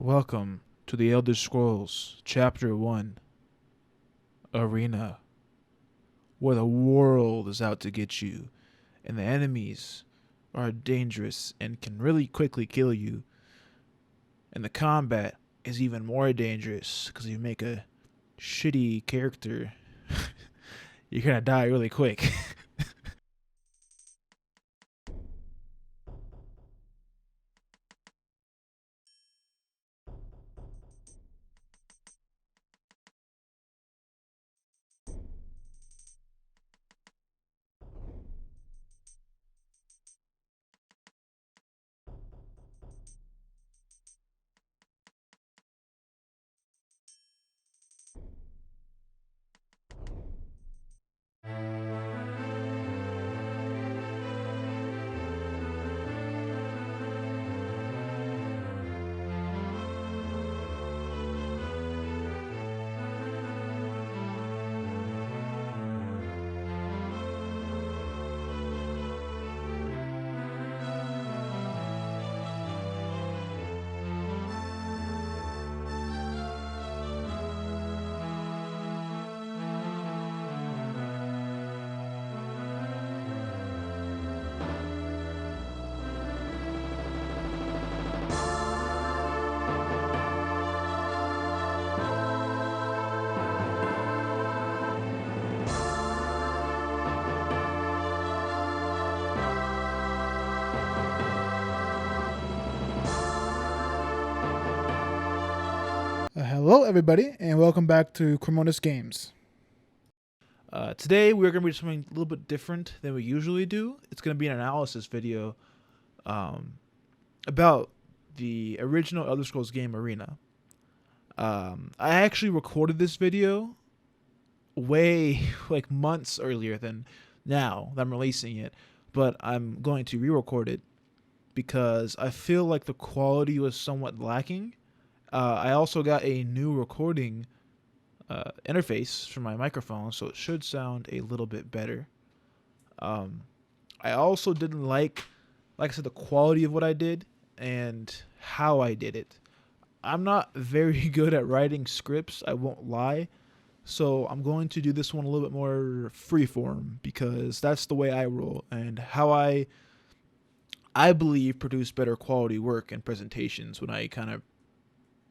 Welcome to the Elder Scrolls Chapter 1 Arena, where the world is out to get you, and the enemies are dangerous and can really quickly kill you, and the combat is even more dangerous because if you make a shitty character, you're gonna die really quick. Hello, everybody, and welcome back to Cremonus Games. Today we're going to be doing something a little bit different than we usually do. It's going to be an analysis video about the original Elder Scrolls game Arena. I actually recorded this video way months earlier than now that I'm releasing it, but I'm going to re-record it because I feel like the quality was somewhat lacking. I also got a new recording interface for my microphone, so it should sound a little bit better. I also didn't like I said, the quality of what I did and how I did it. I'm not very good at writing scripts, I won't lie. So I'm going to do this one a little bit more freeform because that's the way I roll and how I believe produce better quality work and presentations when I kind of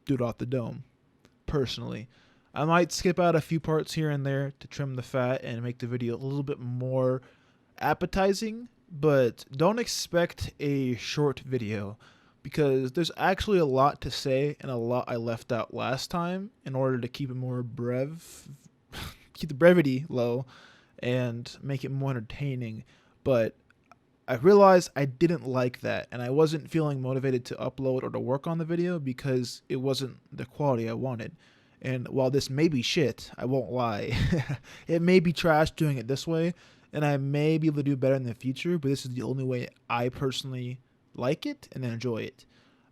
do it off the dome, personally. I might skip out a few parts here and there to trim the fat and make the video a little bit more appetizing, but don't expect a short video because there's actually a lot to say and a lot I left out last time in order to keep it more keep the brevity low and make it more entertaining. But I realized I didn't like that, and I wasn't feeling motivated to upload or to work on the video because it wasn't the quality I wanted. And while this may be shit, I won't lie. It may be trash doing it this way, and I may be able to do better in the future, but this is the only way I personally like it and enjoy it.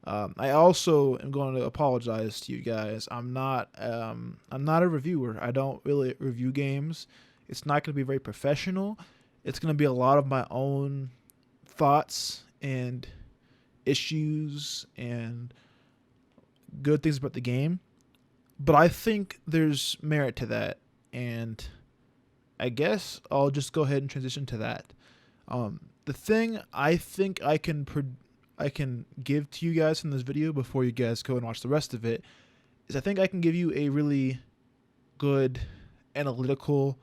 I also am going to apologize to you guys. I'm not a reviewer. I don't really review games. It's not going to be very professional. It's going to be a lot of my own thoughts and issues and good things about the game, but I think there's merit to that, and I guess I'll just go ahead and transition to that. The thing I think I can give to you guys in this video before you guys go and watch the rest of it is I think I can give you a really good analytical.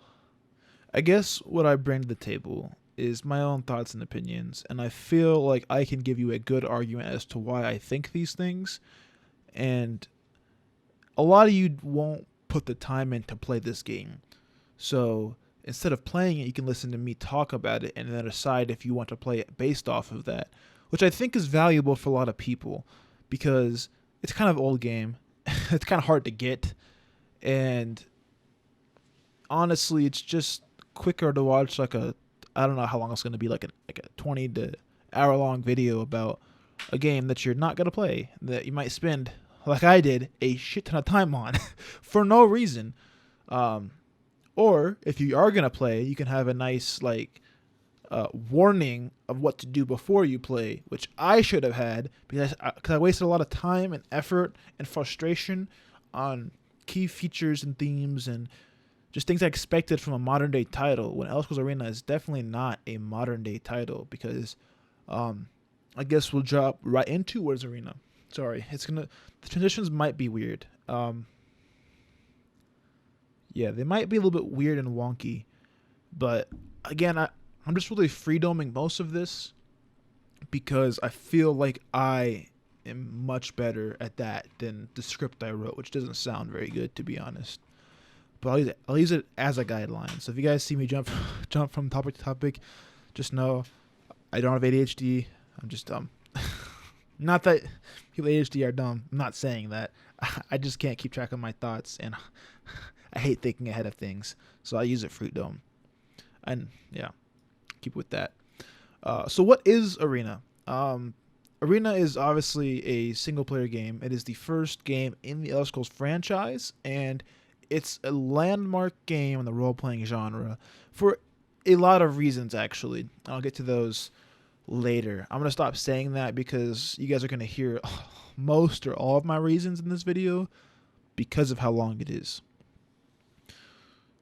I guess what I bring to the table is my own thoughts and opinions, and I feel like I can give you a good argument as to why I think these things, and a lot of you won't put the time in to play this game. So instead of playing it, you can listen to me talk about it and then decide if you want to play it based off of that, which I think is valuable for a lot of people because it's kind of old game. It's kind of hard to get, and honestly, it's just quicker to watch I don't know how long it's going to be, like a 20 to hour long video about a game that you're not going to play, that you might spend, like I did, a shit ton of time on for no reason. Or if you are going to play, you can have a nice warning of what to do before you play, which I should have had because I wasted a lot of time and effort and frustration on key features and themes and just things I expected from a modern day title. When Elder Scrolls Arena is definitely not a modern day title because, I guess we'll drop right into what is Arena. Sorry, the transitions might be weird. Yeah, they might be a little bit weird and wonky, but again, I'm just really freedoming most of this because I feel like I am much better at that than the script I wrote, which doesn't sound very good to be honest. But I'll use it as a guideline. So if you guys see me jump from topic to topic, just know I don't have ADHD. I'm just dumb. Not that people with ADHD are dumb. I'm not saying that. I just can't keep track of my thoughts, and I hate thinking ahead of things. So I use it freedom. And yeah, keep with that. So what is Arena? Arena is obviously a single-player game. It is the first game in the Elder Scrolls franchise, and it's a landmark game in the role-playing genre for a lot of reasons, actually. I'll get to those later. I'm going to stop saying that because you guys are going to hear most or all of my reasons in this video because of how long it is.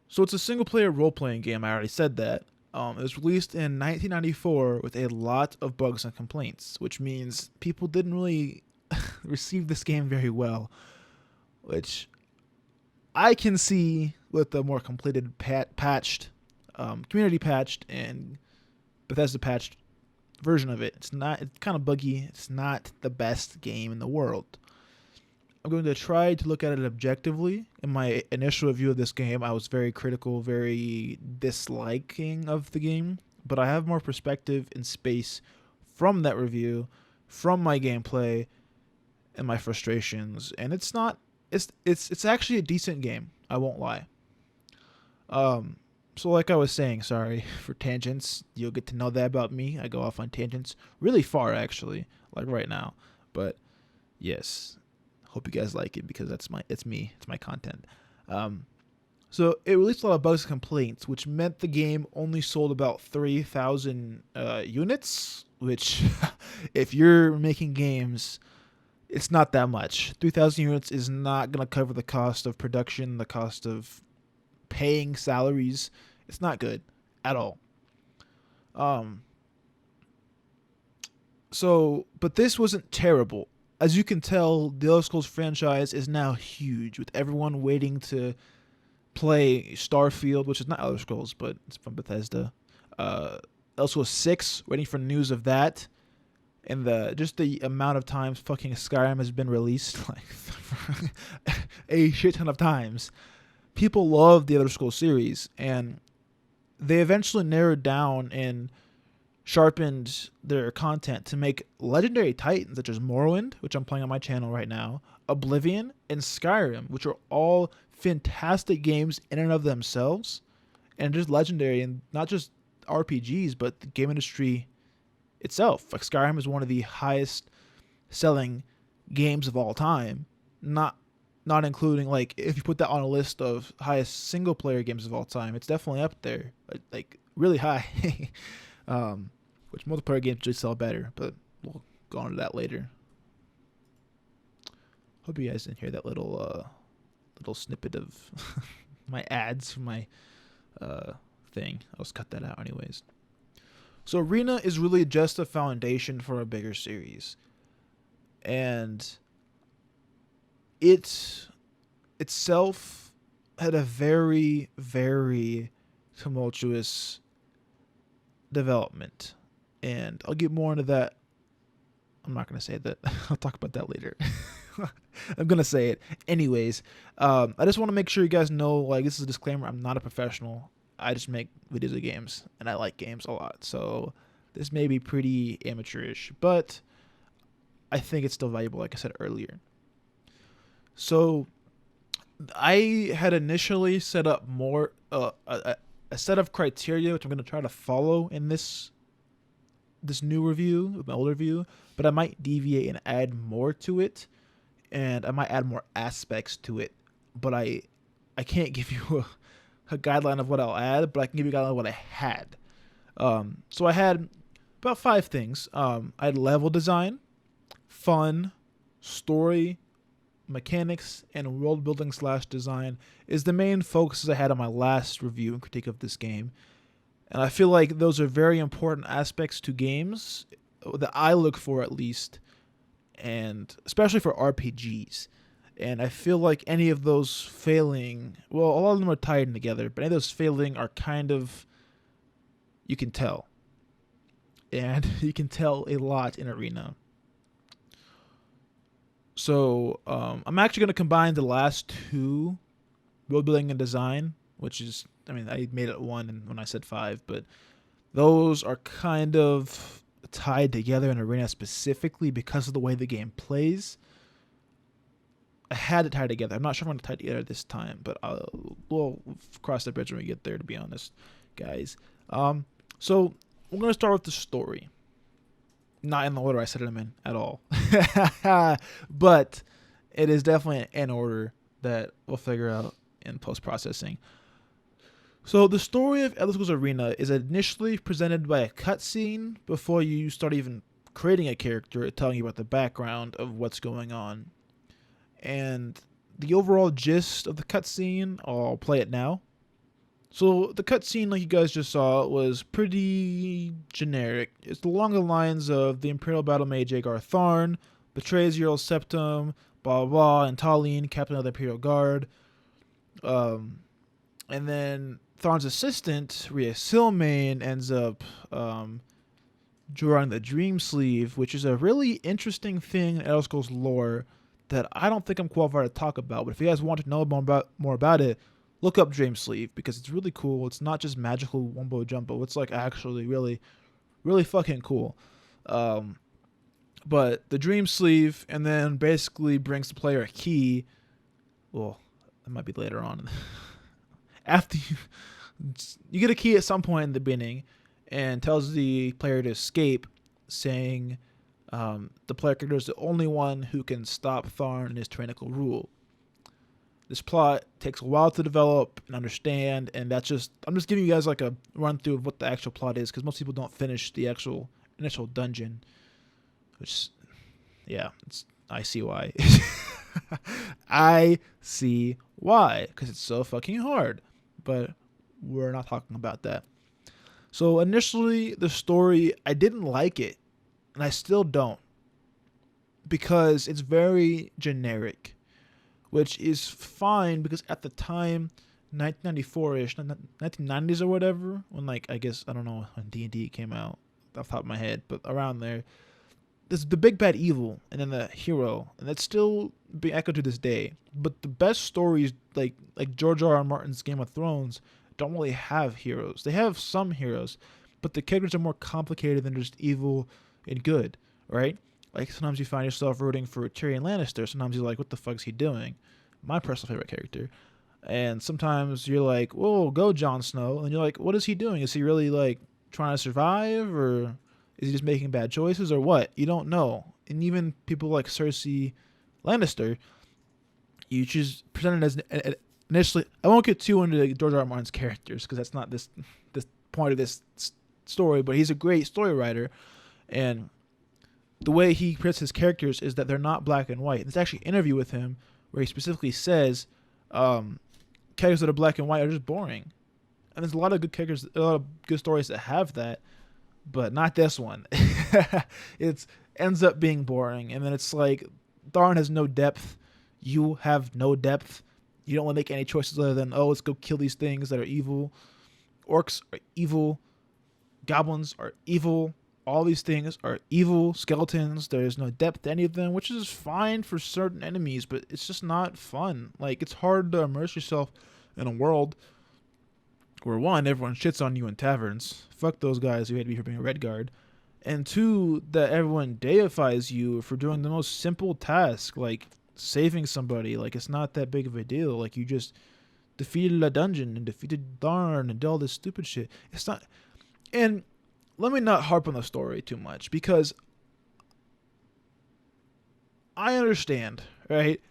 So it's a single-player role-playing game. I already said that. It was released in 1994 with a lot of bugs and complaints, which means people didn't really receive this game very well, which I can see with the more completed patched, community patched, and Bethesda patched version of it. It's kind of buggy. It's not the best game in the world. I'm going to try to look at it objectively. In my initial review of this game, I was very critical, very disliking of the game, but I have more perspective and space from that review, from my gameplay, and my frustrations. And it's actually a decent game. I won't lie. So like I was saying, sorry for tangents. You'll get to know that about me. I go off on tangents really far, actually, like right now. But yes. Hope you guys like it because it's my content. So it released a lot of bugs and complaints, which meant the game only sold about 3,000 units, which if you're making games, it's not that much. 3,000 units is not going to cover the cost of production, the cost of paying salaries. It's not good at all. But this wasn't terrible. As you can tell, the Elder Scrolls franchise is now huge, with everyone waiting to play Starfield, which is not Elder Scrolls, but it's from Bethesda. Elder Scrolls 6, waiting for news of that. And the amount of times fucking Skyrim has been released, like a shit ton of times. People love the Elder Scrolls series, and they eventually narrowed down and sharpened their content to make legendary titans such as Morrowind, which I'm playing on my channel right now, Oblivion, and Skyrim, which are all fantastic games in and of themselves, and just legendary, and not just RPGs, but the game industry itself. Like Skyrim is one of the highest selling games of all time, not including, like, if you put that on a list of highest single player games of all time, it's definitely up there, like really high. Which multiplayer games usually sell better, but we'll go on to that later. Hope you guys didn't hear that little snippet of my ads for my thing. I'll just cut that out anyways. So Arena is really just a foundation for a bigger series, and it itself had a very, very tumultuous development, and I'll get more into that. I'm not going to say that. I'll talk about that later. I'm going to say it anyways. I just want to make sure you guys know, like, this is a disclaimer. I'm not a professional. I just make videos of games, and I like games a lot. So this may be pretty amateurish, but I think it's still valuable, like I said earlier. So I had initially set up more a set of criteria, which I'm going to try to follow in this new review, my old review, but I might deviate and add more to it, and I might add more aspects to it, but I can't give you a guideline of what I'll add, but I can give you a guideline of what I had. So I had about 5 things. I had level design, fun, story, mechanics, and world building slash design is the main focuses I had on my last review and critique of this game. And I feel like those are very important aspects to games that I look for at least, and especially for RPGs. And I feel like any of those failing, well, a lot of them are tied in together, but any of those failing are kind of, you can tell. And you can tell a lot in Arena. So I'm actually going to combine the last two, world building and design, which is, I mean, I made it one and when I said 5, but those are kind of tied together in Arena specifically because of the way the game plays. I had to tie together. I'm not sure if I'm going to tie it together this time, but we'll cross that bridge when we get there, to be honest, guys. So we're going to start with the story. Not in the order I said them in at all. But it is definitely in order that we'll figure out in post-processing. So the story of Elder Scrolls Arena is initially presented by a cutscene before you start even creating a character, telling you about the background of what's going on. And the overall gist of the cutscene, I'll play it now. So the cutscene, like you guys just saw, was pretty generic. It's along the lines of the Imperial Battle Mage Agar Tharn betrays Earl Septim, blah blah blah, and Taline, captain of the Imperial Guard. And then Tharn's assistant, Rhea Silmain, ends up drawing the Dream Sleeve, which is a really interesting thing in Elder Scrolls lore that I don't think I'm qualified to talk about. But if you guys want to know more about it, look up Dream Sleeve because it's really cool. It's not just magical wumbo jumbo. It's like actually really, really fucking cool. But the Dream Sleeve, and then basically brings the player a key. Well, that might be later on. After you get a key at some point in the beginning, and tells the player to escape, saying the player character is the only one who can stop Tharn and his tyrannical rule. This plot takes a while to develop and understand, and I'm just giving you guys like a run through of what the actual plot is, because most people don't finish the actual initial dungeon, which, yeah, I see why. I see why, because it's so fucking hard, but we're not talking about that. So initially, the story, I didn't like it, and I still don't, because it's very generic, which is fine because at the time, 1994-ish, 1990s or whatever, when like, I guess, I don't know when D&D came out off the top of my head, but around there, there's the big bad evil and then the hero, and that's still being echoed to this day. But the best stories, like George R.R. Martin's Game of Thrones, don't really have heroes. They have some heroes, but the characters are more complicated than just evil and good, right? Like, sometimes you find yourself rooting for Tyrion Lannister. Sometimes you're like, what the fuck's he doing? My personal favorite character. And sometimes you're like, whoa, go Jon Snow. And you're like, what is he doing? Is he really, like, trying to survive? Or is he just making bad choices? Or what? You don't know. And even people like Cersei Lannister, you choose presented as initially. I won't get too into George R. R. Martin's characters, because that's not this point of this story. But he's a great story writer. And the way he presents his characters is that they're not black and white. There's actually an interview with him where he specifically says characters that are black and white are just boring. And there's a lot of good characters, a lot of good stories that have that, but not this one. It ends up being boring. And then it's like, Tharn has no depth. You have no depth. You don't want to make any choices other than, oh, let's go kill these things that are evil. Orcs are evil. Goblins are evil. All these things are evil skeletons. There's no depth to any of them, which is fine for certain enemies, but it's just not fun. Like, it's hard to immerse yourself in a world where, one, everyone shits on you in taverns. Fuck those guys who hate me for being a Redguard. And two, that everyone deifies you for doing the most simple task, like saving somebody. Like, it's not that big of a deal. Like, you just defeated a dungeon and defeated Tharn and did all this stupid shit. It's not... And let me not harp on the story too much, because I understand, right?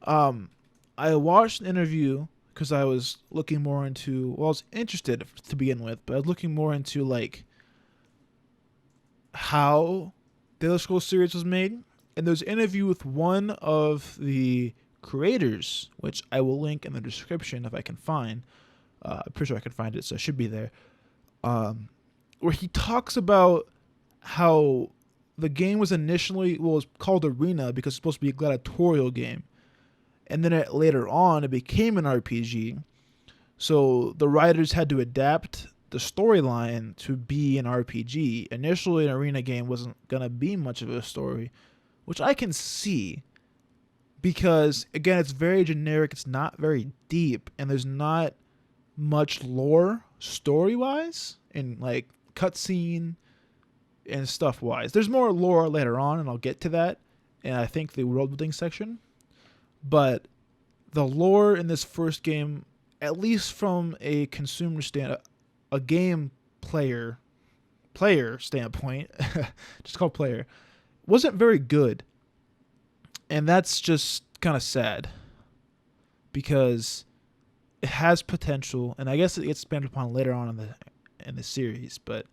I watched an interview because I was looking more into, well, I was interested to begin with, but I was looking more into like how the Elder Scrolls series was made. And there's an interview with one of the creators, which I will link in the description if I can find. I'm pretty sure I can find it, so it should be there. Where he talks about how the game was initially, well, it was called Arena because it's supposed to be a gladiatorial game, and then later on it became an RPG. So the writers had to adapt the storyline to be an RPG. Initially, an Arena game wasn't gonna be much of a story, which I can see because again, it's very generic. It's not very deep, and there's not much lore story wise and like cutscene and stuff wise. There's more lore later on, and I'll get to that. And I think the world building section, but the lore in this first game, at least from a consumer a game player standpoint, just called player, wasn't very good, and that's just kind of sad because it has potential, and I guess it gets expanded upon later on in the series, but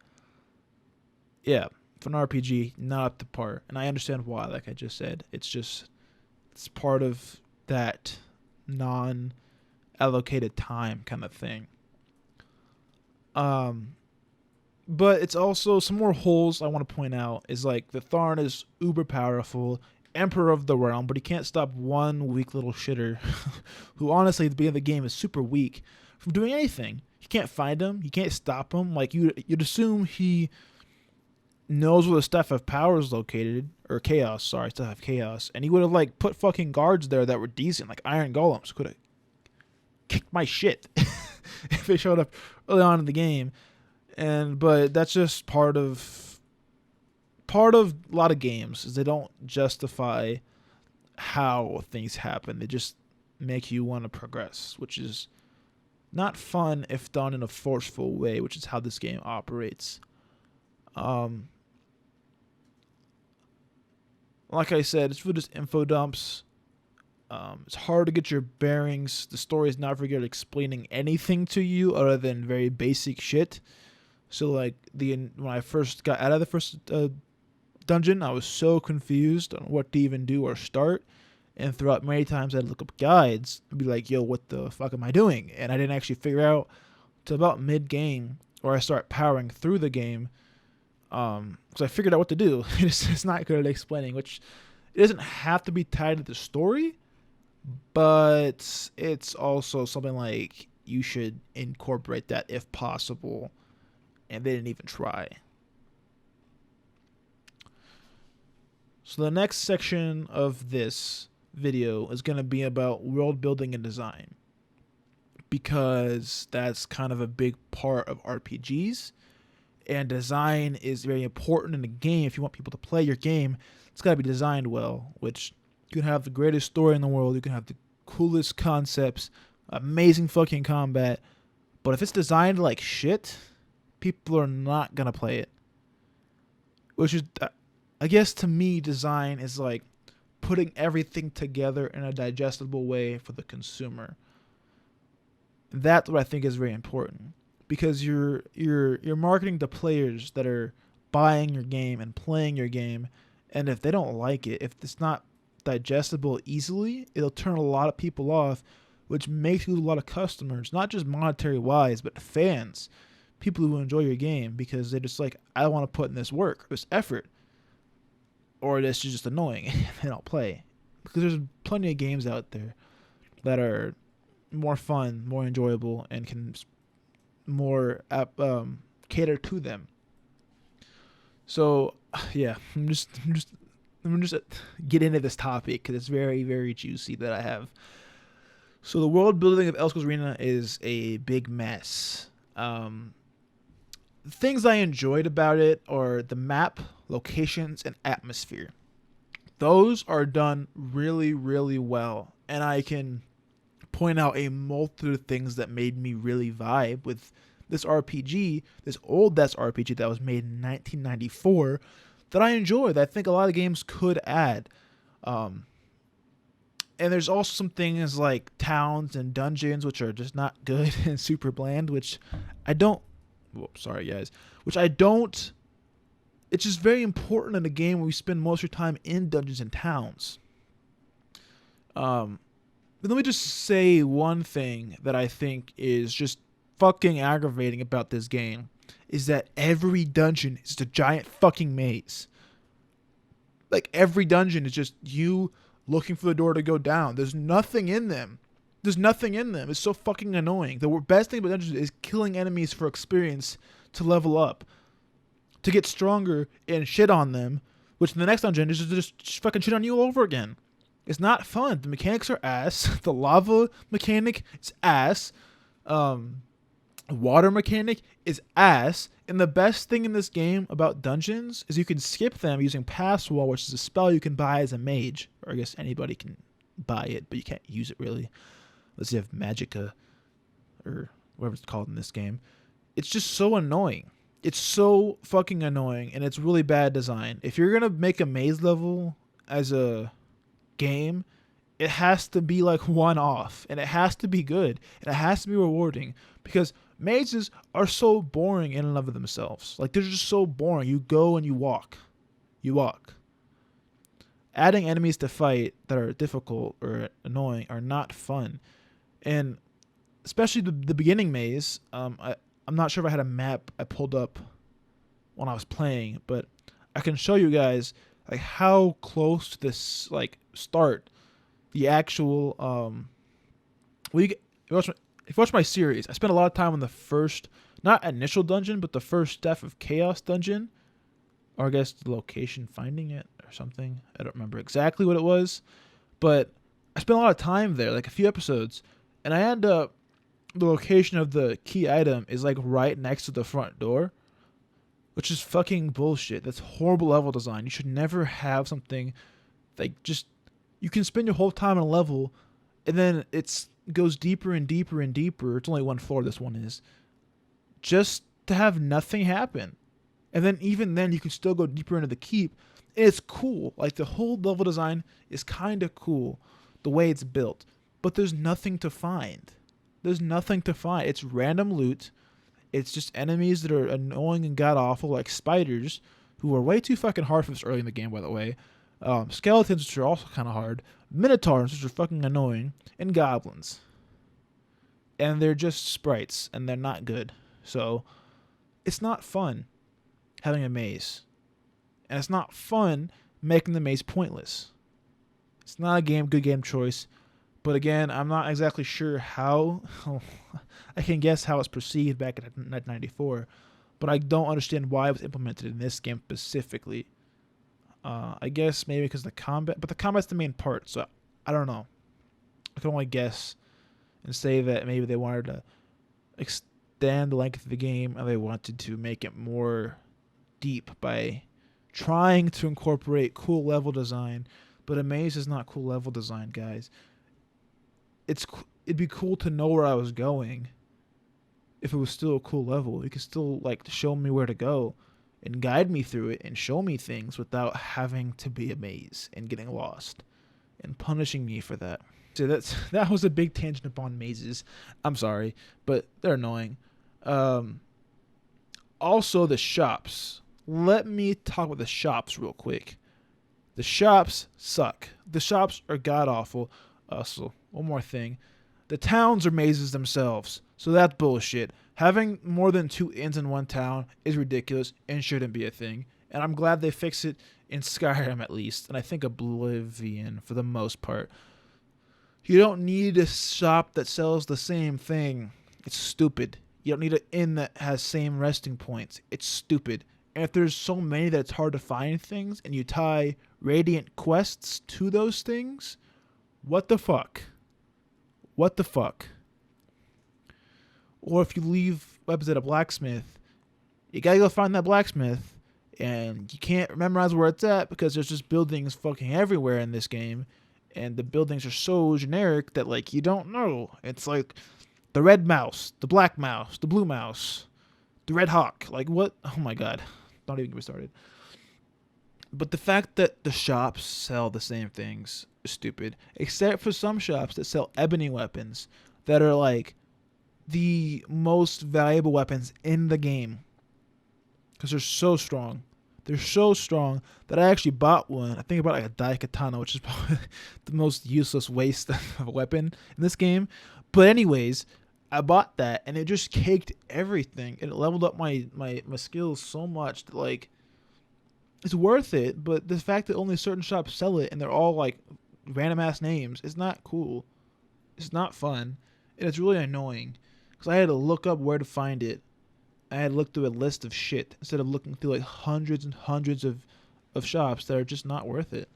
yeah, for an RPG, not up to par. And I understand why, like I just said. It's part of that non-allocated time kind of thing. But it's also some more holes I want to point out is like the Tharn is uber powerful, Emperor of the Realm, but he can't stop one weak little shitter who honestly at the beginning of the game is super weak from doing anything. You can't find him, you can't stop him. Like you'd assume he knows where the Staff of Power is located, or Chaos, sorry, Staff of Chaos, and he would have like put fucking guards there that were decent, like Iron Golems could have kicked my shit if they showed up early on in the game. But that's just part of a lot of games is they don't justify how things happen. They just make you want to progress, which is not fun if done in a forceful way, which is how this game operates. Like I said, it's really just info dumps. It's hard to get your bearings. The story is not very good at explaining anything to you other than very basic shit. So like when I first got out of the first dungeon, I was so confused on what to even do or start. And throughout many times I'd look up guides and be like, yo, what the fuck am I doing? And I didn't actually figure out till about mid-game or I start powering through the game. Because I figured out what to do. It's not good at explaining, which it doesn't have to be tied to the story, but it's also something like you should incorporate that if possible, and they didn't even try. So the next section of this video is going to be about world building and design, because that's kind of a big part of RPGs. And design is very important in a game. If you want people to play your game, it's got to be designed well, which you can have the greatest story in the world. You can have the coolest concepts, amazing fucking combat. But if it's designed like shit, people are not going to play it. Which is, I guess to me, design is like putting everything together in a digestible way for the consumer. That's what I think is very important. Because you're marketing to players that are buying your game and playing your game, and if they don't like it, if it's not digestible easily, it'll turn a lot of people off, which makes you lose a lot of customers, not just monetary wise, but fans, people who enjoy your game because they're just like, I don't want to put in this work, this effort, or this is just annoying. They don't play because there's plenty of games out there that are more fun, more enjoyable, and can more cater to them. So yeah, I'm just get into this topic because it's very, very juicy that I have. So the world building of Elder Scrolls Arena is a big mess. Things I enjoyed about it are the map, locations, and atmosphere. Those are done really, really well, and I can point out a multitude of things that made me really vibe with this RPG, this old RPG that was made in 1994 that I enjoy, that I think a lot of games could add. And there's also some things like towns and dungeons which are just not good and super bland, which I don't. Whoops, sorry guys. Which I don't. It's just very important in a game where we spend most of your time in dungeons and towns. But let me just say one thing that I think is just fucking aggravating about this game is that every dungeon is a giant fucking maze. Like every dungeon is just you looking for the door to go down. There's nothing in them. There's nothing in them. It's so fucking annoying. The best thing about dungeons is killing enemies for experience to level up, to get stronger and shit on them, which in the next dungeon is just fucking shit on you all over again. It's not fun. The mechanics are ass. The lava mechanic is ass. Water mechanic is ass. And the best thing in this game about dungeons is you can skip them using Pass Wall, which is a spell you can buy as a mage. Or I guess anybody can buy it, but you can't use it really. Unless you have Magicka or whatever it's called in this game. It's just so annoying. It's so fucking annoying, and it's really bad design. If you're going to make a maze level as a game, it has to be like one-off, and it has to be good, and it has to be rewarding, because mazes are so boring in and of themselves. Like, they're just so boring. You go and you walk. You walk. Adding enemies to fight that are difficult or annoying are not fun. And especially the beginning maze, I'm not sure if I had a map I pulled up when I was playing, but I can show you guys like how close to this like start the actual if you watch my series, I spent a lot of time on the first, not initial dungeon, but the first Staff of Chaos dungeon, or I guess the location finding it or something. I don't remember exactly what it was, but I spent a lot of time there, like a few episodes, and I end up the location of the key item is like right next to the front door, which is fucking bullshit. That's horrible level design. You should never have something like just you can spend your whole time on a level and then it goes deeper and deeper and deeper. It's only one floor, this one is, just to have nothing happen. And then even then you can still go deeper into the keep. And it's cool. Like the whole level design is kind of cool the way it's built, but there's nothing to find. There's nothing to find. It's random loot. It's just enemies that are annoying and god-awful, like spiders, who are way too fucking hard for this early in the game, by the way. Skeletons, which are also kind of hard. Minotaurs, which are fucking annoying. And goblins. And they're just sprites, and they're not good. So, it's not fun having a maze. And it's not fun making the maze pointless. It's not a good game choice. But again, I'm not exactly sure how. I can guess how it's perceived back in 1994, but I don't understand why it was implemented in this game specifically. I guess maybe because of the combat, but the combat's the main part, so I don't know. I can only guess and say that maybe they wanted to extend the length of the game and they wanted to make it more deep by trying to incorporate cool level design, but a maze is not cool level design, guys. It'd be cool to know where I was going if it was still a cool level. It could still like show me where to go and guide me through it and show me things without having to be a maze and getting lost and punishing me for that. So that was a big tangent upon mazes. I'm sorry, but they're annoying. Also the shops. Let me talk about the shops real quick. The shops suck. The shops are god awful. So one more thing. The towns are mazes themselves, so that's bullshit. Having more than 2 inns in one town is ridiculous and shouldn't be a thing. And I'm glad they fix it in Skyrim at least, and I think Oblivion for the most part. You don't need a shop that sells the same thing. It's stupid. You don't need an inn that has same resting points. It's stupid. And if there's so many that it's hard to find things, and you tie Radiant quests to those things, what the fuck? What the fuck? Or if you leave weapons at a blacksmith, you gotta go find that blacksmith, and you can't memorize where it's at because there's just buildings fucking everywhere in this game, and the buildings are so generic that like you don't know. It's like the red mouse, the black mouse, the blue mouse, the red hawk. Like what? Oh my god. Don't even get me started. But the fact that the shops sell the same things stupid. Except for some shops that sell ebony weapons that are like the most valuable weapons in the game because they're so strong. They're so strong that I actually bought one. I think about like a daikatana, which is probably the most useless waste of a weapon in this game. But anyways, I bought that and it just caked everything. And it leveled up my skills so much that like it's worth it. But the fact that only certain shops sell it and they're all like random ass names, it's not cool. It's not fun. And it's really annoying because I had to look up where to find it. I had to look through a list of shit instead of looking through like hundreds and hundreds of shops that are just not worth it.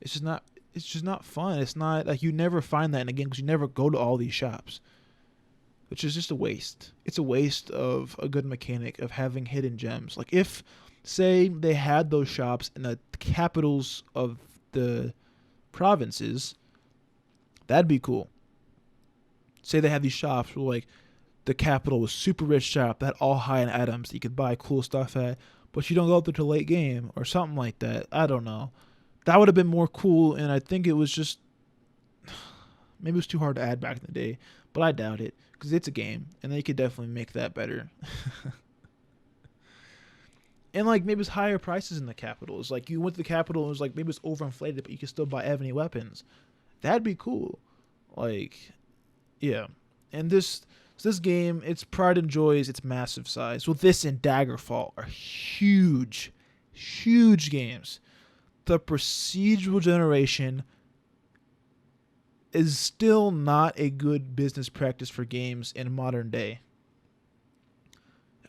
It's just not fun. It's not like you never find that in a game because you never go to all these shops, which is just a waste. It's a waste of a good mechanic of having hidden gems. Like if say they had those shops in the capitals of the provinces, that'd be cool. Say they have these shops where like the capital was super rich shop that had all high end items that you could buy cool stuff at, but you don't go up there till late game or something like that. I don't know. That would have been more cool, and I think it was just maybe it was too hard to add back in the day, but I doubt it because it's a game, and they could definitely make that better. And like maybe it's higher prices in the capitals. Like you went to the capital and it was like maybe it's overinflated, but you can still buy ebony weapons. That'd be cool. Like, yeah. And this game, its pride and joy is its massive size. Well, this and Daggerfall are huge, huge games. The procedural generation is still not a good business practice for games in modern day.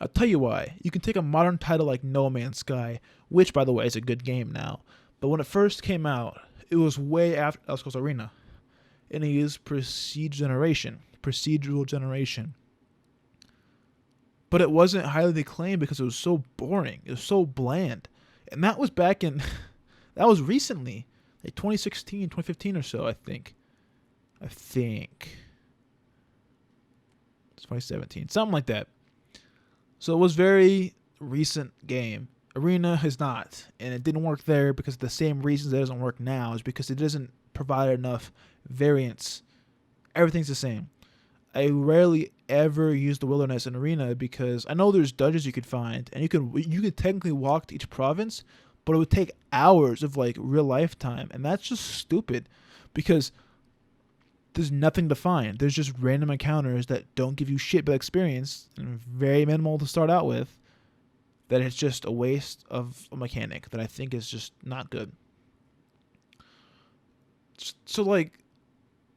I'll tell you why. You can take a modern title like No Man's Sky, which, by the way, is a good game now. But when it first came out, it was way after Elder Scrolls Arena. And it used procedural generation. But it wasn't highly acclaimed because it was so boring. It was so bland. And that was back in... that was recently. Like 2016, 2015 or so, I think. It's 2017. Something like that. So it was very recent game. Arena is not. And it didn't work there because of the same reasons it doesn't work now. Is because it doesn't provide enough variance. Everything's the same. I rarely ever use the wilderness in Arena because I know there's dungeons you could find. And you could technically walk to each province. But it would take hours of like real life time. And that's just stupid. Because there's nothing to find. There's just random encounters that don't give you shit but experience and very minimal to start out with. That it's just a waste of a mechanic that I think is just not good. So like,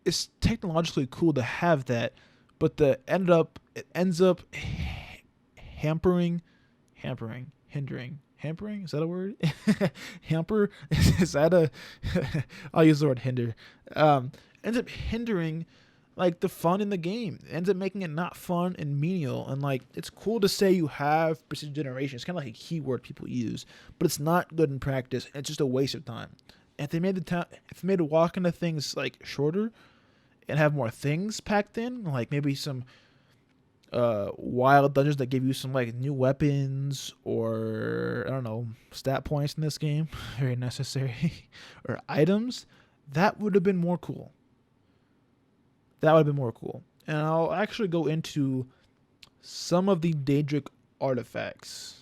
it's technologically cool to have that, but it ends up hindering. Is that a word? Hamper? Is that a? I'll use the word hinder. Ends up hindering like the fun in the game. It ends up making it not fun and menial. And like it's cool to say you have precision generation. It's kind of like a keyword people use, but it's not good in practice. It's just a waste of time. And if they made the walk into things like shorter and have more things packed in, like maybe some wild dungeons that give you some like new weapons or I don't know, stat points in this game, very necessary, or items, that would have been more cool. And I'll actually go into some of the Daedric artifacts.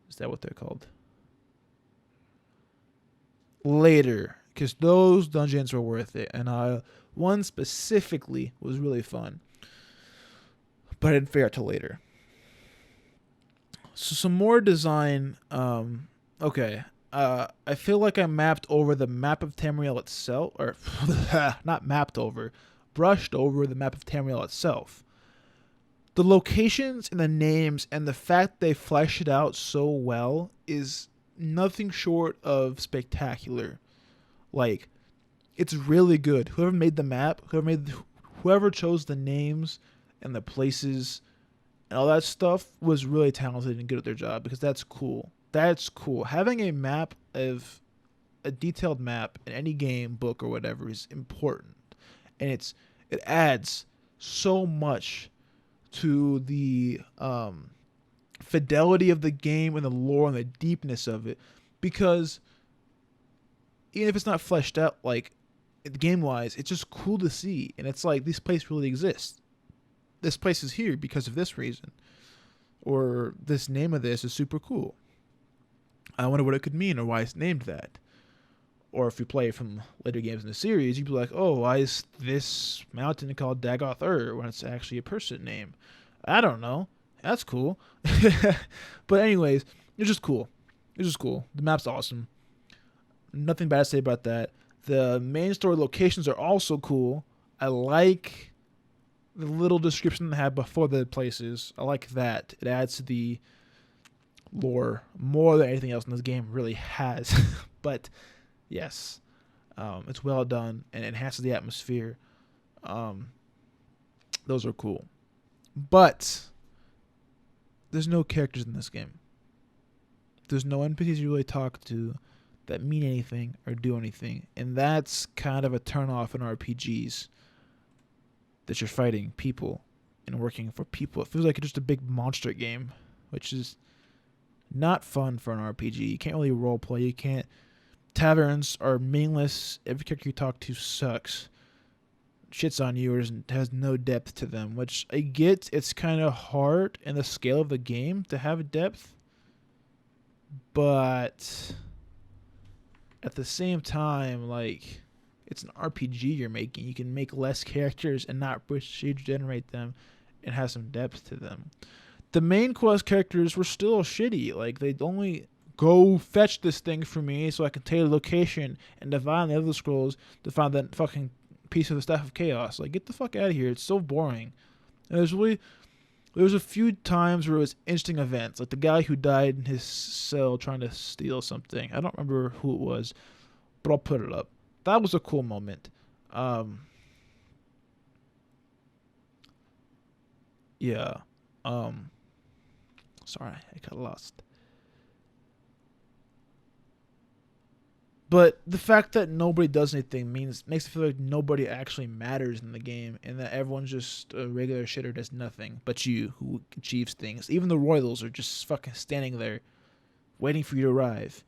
Is that what they're called? Later, because those dungeons were worth it, and one specifically was really fun. But I didn't figure out till later. So some more design. Okay. I feel like I mapped over the map of Tamriel itself, or not mapped over, brushed over the map of Tamriel itself. The locations and the names and the fact they flesh it out so well is nothing short of spectacular. Like, it's really good. Whoever made the map, whoever chose the names and the places and all that stuff was really talented and good at their job because that's cool. That's cool. Having a detailed map in any game, book, or whatever is important. And it adds so much to the fidelity of the game and the lore and the deepness of it. Because even if it's not fleshed out like game wise, it's just cool to see. And it's like this place really exists. This place is here because of this reason, or this name of this is super cool. I wonder what it could mean or why it's named that. Or if you play from later games in the series, you'd be like, oh, why is this mountain called Dagoth Ur when it's actually a person name? I don't know. That's cool. But anyways, it's just cool. It's just cool. The map's awesome. Nothing bad to say about that. The main story locations are also cool. I like the little description they have before the places. I like that. It adds to the lore more than anything else in this game really has. But yes, it's well done and enhances the atmosphere. Those are cool. But there's no characters in this game. There's no NPCs you really talk to that mean anything or do anything. And that's kind of a turnoff in RPGs. That you're fighting people and working for people. It feels like it's just a big monster game, which is not fun for an RPG. You can't really role play. You can't. Taverns are meaningless. Every character you talk to sucks. Shits on you or has no depth to them, which I get. It's kind of hard in the scale of the game to have depth. But at the same time, like, it's an RPG you're making. You can make less characters and not proceed generate them and have some depth to them. The main quest characters were still shitty. Like, they'd only go fetch this thing for me so I can take a location and divine the other scrolls to find that fucking piece of the Staff of Chaos. Like, get the fuck out of here. It's so boring. And there was a few times where it was interesting events, like the guy who died in his cell trying to steal something. I don't remember who it was, but I'll put it up. That was a cool moment. Yeah. Sorry, I got lost. But the fact that nobody does anything makes it feel like nobody actually matters in the game, and that everyone's just a regular shitter does nothing but you who achieves things. Even the royals are just fucking standing there, waiting for you to arrive.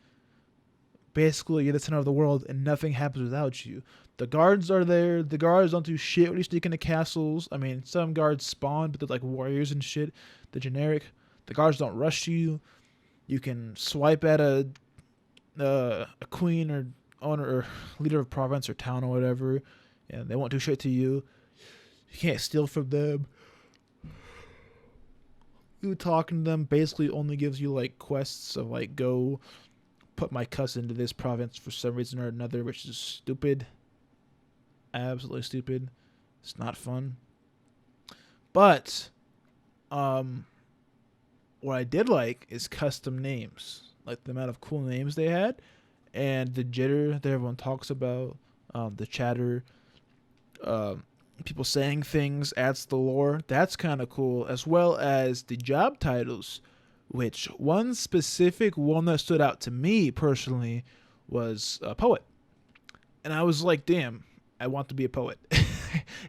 Basically, you're the center of the world, and nothing happens without you. The guards are there. The guards don't do shit when you sneak into castles. I mean, some guards spawn, but they're like warriors and shit. The generic. The guards don't rush you. You can swipe at a queen or owner or leader of province or town or whatever, and they won't do shit to you. You can't steal from them. You talking to them basically only gives you like quests of like go put my cousin into this province for some reason or another, which is stupid. Absolutely stupid. It's not fun. But what I did like is custom names. Like the amount of cool names they had, and the jitter that everyone talks about, the chatter, people saying things adds to the lore. That's kind of cool, as well as the job titles, which one specific one that stood out to me personally was a poet. And I was like, damn, I want to be a poet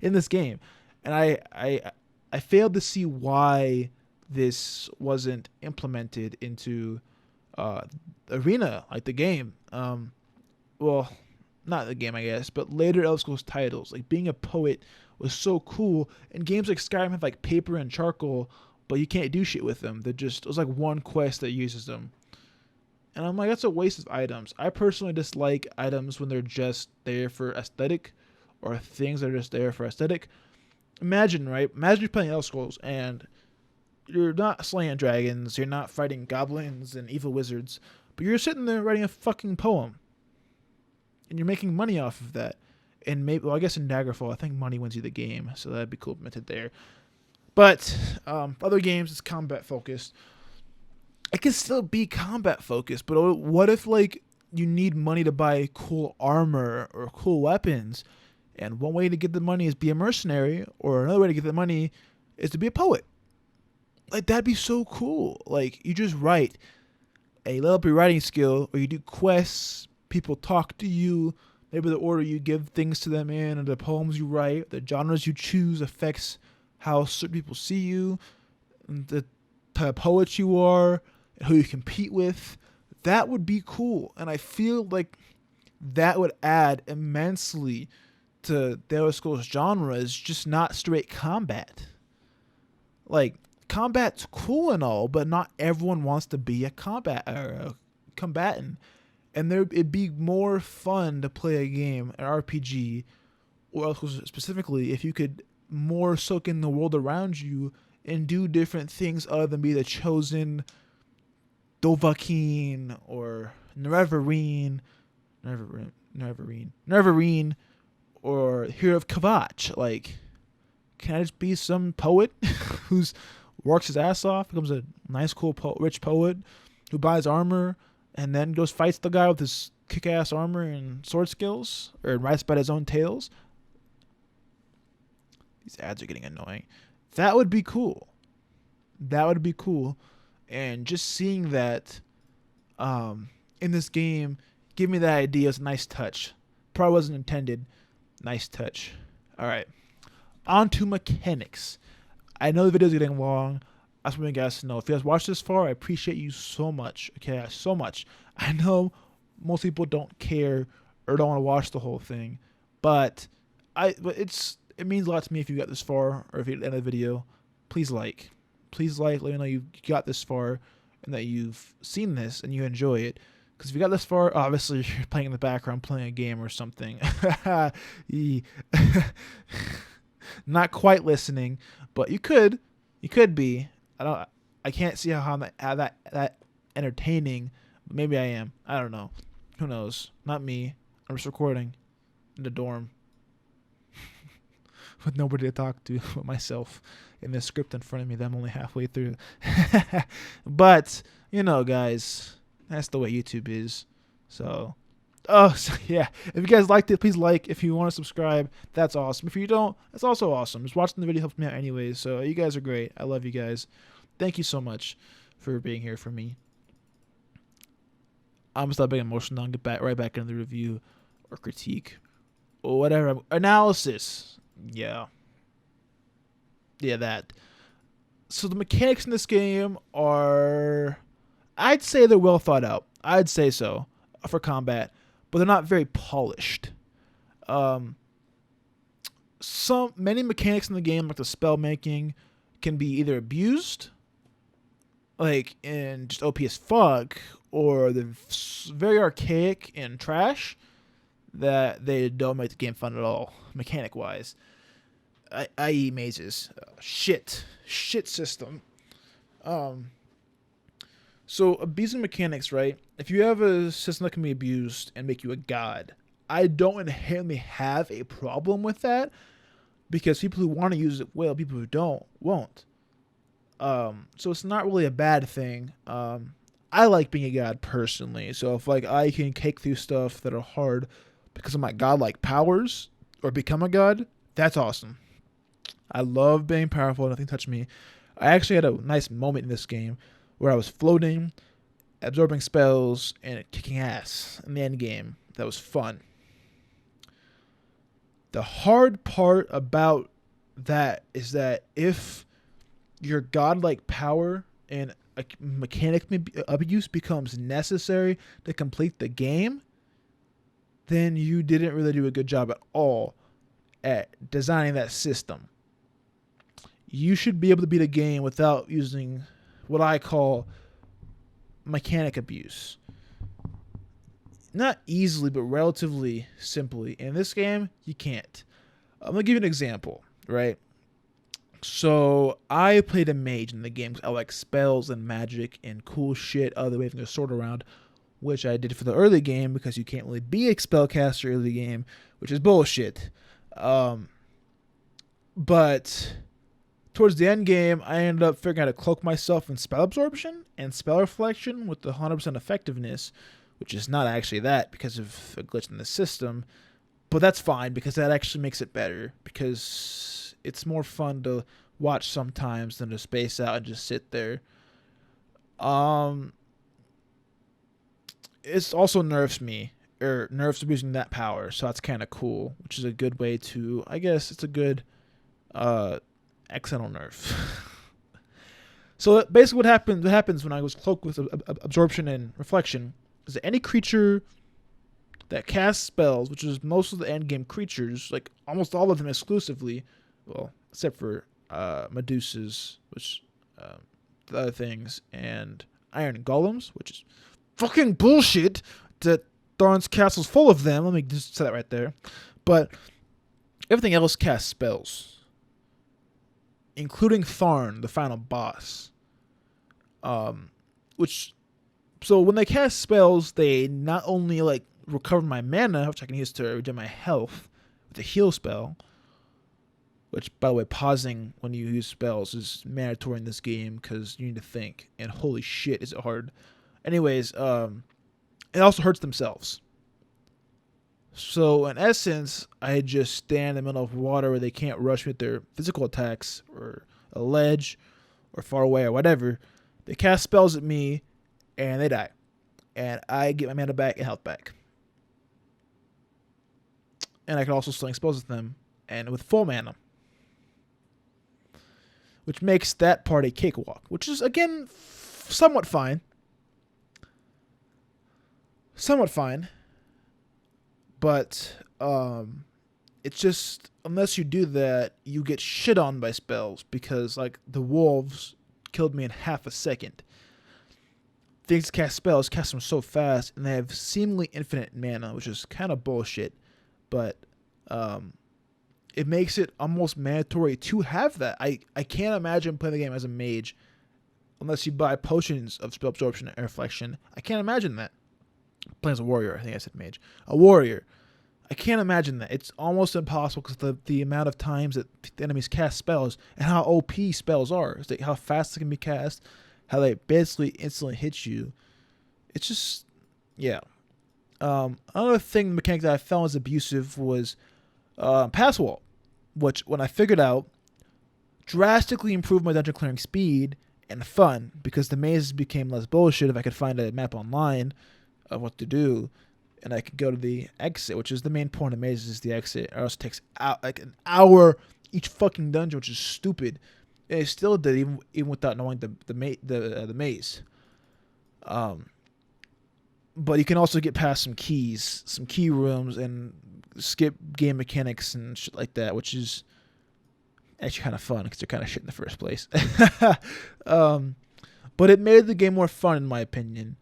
in this game. And I failed to see why this wasn't implemented into Arena, like the game. Well, not the game, I guess, but later Elder Scrolls titles. Like, being a poet was so cool. And games like Skyrim have like paper and charcoal, but you can't do shit with them. It was like one quest that uses them. And I'm like, that's a waste of items. I personally dislike items when they're just there for aesthetic, or things that are just there for aesthetic. Imagine, right? Imagine you're playing Elder Scrolls and you're not slaying dragons, you're not fighting goblins and evil wizards, but you're sitting there writing a fucking poem. And you're making money off of that. And maybe, well, I guess in Daggerfall, I think money wins you the game, so that'd be cool implemented there. But other games, it's combat focused. It can still be combat focused, but what if, like, you need money to buy cool armor or cool weapons, and one way to get the money is be a mercenary, or another way to get the money is to be a poet? Like, that'd be so cool. Like, you just write, a level up your writing skill, or you do quests, people talk to you, maybe the order you give things to them in, or the poems you write, the genres you choose affects how certain people see you, and the type of poet you are, and who you compete with. That would be cool. And I feel like that would add immensely to the Elder Scrolls genre, is just not straight combat. Like, combat's cool and all, but not everyone wants to be a combatant. And it'd be more fun to play a game, an RPG, or else specifically if you could more soak in the world around you and do different things other than be the chosen Dovahkiin or Neverine, or Hero of Kavach. Like, can I just be some poet who's works his ass off, becomes a nice, cool, rich poet who buys armor and then goes fights the guy with his kick-ass armor and sword skills, or writes about his own tales? These ads are getting annoying. That would be cool. That would be cool. And just seeing that in this game, give me that idea. It's a nice touch. Probably wasn't intended. Nice touch. All right. On to mechanics. I know the video's getting long. I just want you guys to know. If you guys watched this far, I appreciate you so much. Okay, so much. I know most people don't care or don't want to watch the whole thing, but it means a lot to me if you got this far, or if you end the video. Please like. Let me know you got this far and that you've seen this and you enjoy it. Because if you got this far, obviously you're playing in the background, playing a game or something. Not quite listening, but you could be. I can't see how that entertaining. But maybe I am. I don't know. Who knows? Not me. I'm just recording in the dorm with nobody to talk to but myself in this script in front of me that I'm only halfway through. But guys, that's the way YouTube is. So yeah. If you guys liked it, please like. If you want to subscribe, that's awesome. If you don't, that's also awesome. Just watching the video helps me out anyways. So you guys are great. I love you guys. Thank you so much for being here for me. I'm gonna stop being emotional and get right back into the review or critique or whatever. Analysis. Yeah, that. So the mechanics in this game are, I'd say they're well thought out. I'd say so for combat, but they're not very polished. Many mechanics in the game, like the spell making, can be either abused, like in just OP as fuck, or they're very archaic and trash that they don't make the game fun at all, mechanic wise. I.e. mazes. Shit system. So abusing mechanics, right? If you have a system that can be abused and make you a god, I don't inherently have a problem with that, because people who want to use it will, people who don't won't. So it's not really a bad thing. I like being a god personally. So if I can cake through stuff that are hard because of my godlike powers or become a god, that's awesome. I love being powerful. Nothing touched me. I actually had a nice moment in this game where I was floating, absorbing spells, and kicking ass in the end game. That was fun. The hard part about that is that if your godlike power and a mechanic abuse becomes necessary to complete the game, then you didn't really do a good job at all at designing that system. You should be able to beat a game without using what I call mechanic abuse. Not easily, but relatively simply. In this game, you can't. I'm going to give you an example, right? So I played a mage in the game because I like spells and magic and cool shit other than waving a sword around, which I did for the early game because you can't really be a spellcaster early game, which is bullshit. But towards the end game, I ended up figuring out how to cloak myself in spell absorption and spell reflection with the 100% effectiveness, which is not actually that because of a glitch in the system. But that's fine because that actually makes it better, because it's more fun to watch sometimes than to space out and just sit there. It also nerfs me, or nerfs abusing that power, so that's kind of cool, which is a good way to, I guess it's a good accidental nerf. So basically what happens when I was cloaked with absorption and reflection is that any creature that cast spells, which is most of the end game creatures, like almost all of them exclusively, well, except for Medusas, which the other things, and iron golems, which is fucking bullshit that Thorn's castle's full of them. Let me just say that right there. But everything else casts spells, including Tharn, the final boss. Which, so when they cast spells, they not only like recover my mana, which I can use to regenerate my health with a heal spell. Which, by the way, pausing when you use spells is mandatory in this game because you need to think. And holy shit, is it hard. Anyways, it also hurts themselves. So, in essence, I just stand in the middle of water where they can't rush me with their physical attacks or a ledge or far away or whatever. They cast spells at me and they die. And I get my mana back and health back. And I can also sling spells with them and with full mana. Which makes that part a cakewalk, which is, again, somewhat fine. Somewhat fine. But it's just, unless you do that, you get shit on by spells. Because, like, the wolves killed me in half a second. Things cast spells, cast them so fast, and they have seemingly infinite mana, which is kind of bullshit. But it makes it almost mandatory to have that. I can't imagine playing the game as a mage unless you buy potions of spell absorption and reflection. I can't imagine that. Playing as a warrior, I think I said mage. A warrior. I can't imagine that. It's almost impossible because the amount of times that the enemies cast spells and how OP spells are. It's like how fast they can be cast, how they basically instantly hit you. It's just, yeah. Another thing, the mechanic that I found was abusive was pass wall, which when I figured out, drastically improved my dungeon clearing speed and fun because the mazes became less bullshit if I could find a map online of what to do, and I could go to the exit, which is the main point of mazes is the exit. Or else it takes like an hour each fucking dungeon, which is stupid. And it still did even without knowing the maze. But you can also get past some keys, some key rooms, and skip game mechanics and shit like that, which is actually kind of fun because they're kind of shit in the first place. But it made the game more fun, in my opinion.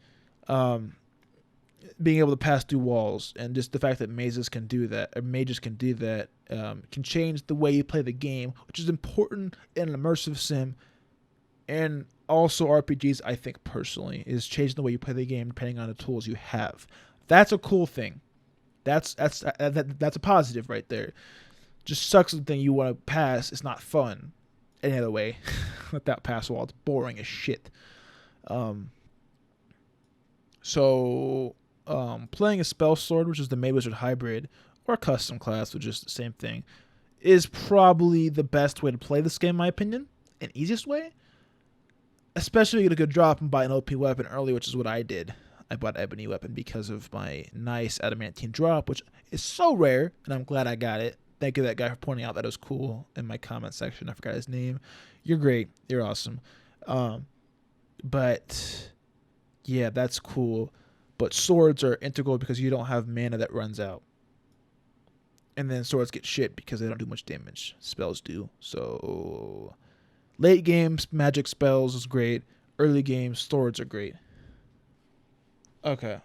Being able to pass through walls and just the fact that mazes can do that, or mages can do that, can change the way you play the game, which is important in an immersive sim. And also RPGs, I think personally, is changing the way you play the game depending on the tools you have. That's a cool thing. That's a positive right there. Just sucks the thing you want to pass. It's not fun any other way. Let that pass wall. It's boring as shit. Playing a spell sword, which is the Mage Wizard hybrid, or a custom class, which is the same thing, is probably the best way to play this game, in my opinion, and easiest way. Especially you get a good drop and buy an OP weapon early, which is what I did. I bought Ebony weapon because of my nice adamantine drop, which is so rare, and I'm glad I got it. Thank you to that guy for pointing out that it was cool in my comment section. I forgot his name. You're great. You're awesome. But yeah, that's cool. But swords are integral because you don't have mana that runs out. And then swords get shit because they don't do much damage. Spells do. So late games, magic spells is great. Early games, swords are great. Okay.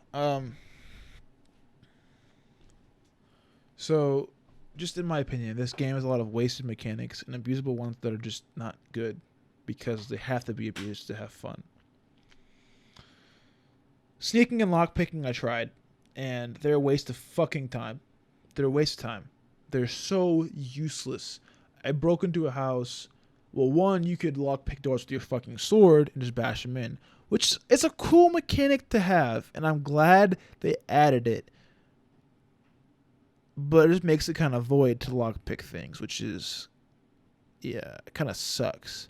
So, just in my opinion, this game has a lot of wasted mechanics and abusable ones that are just not good because they have to be abused to have fun. Sneaking and lockpicking I tried, and they're a waste of fucking time. They're a waste of time. They're so useless. I broke into a house. Well, one, you could lockpick doors with your fucking sword and just bash them in, which is a cool mechanic to have, and I'm glad they added it. But it just makes it kind of void to lockpick things, which is, yeah, it kind of sucks.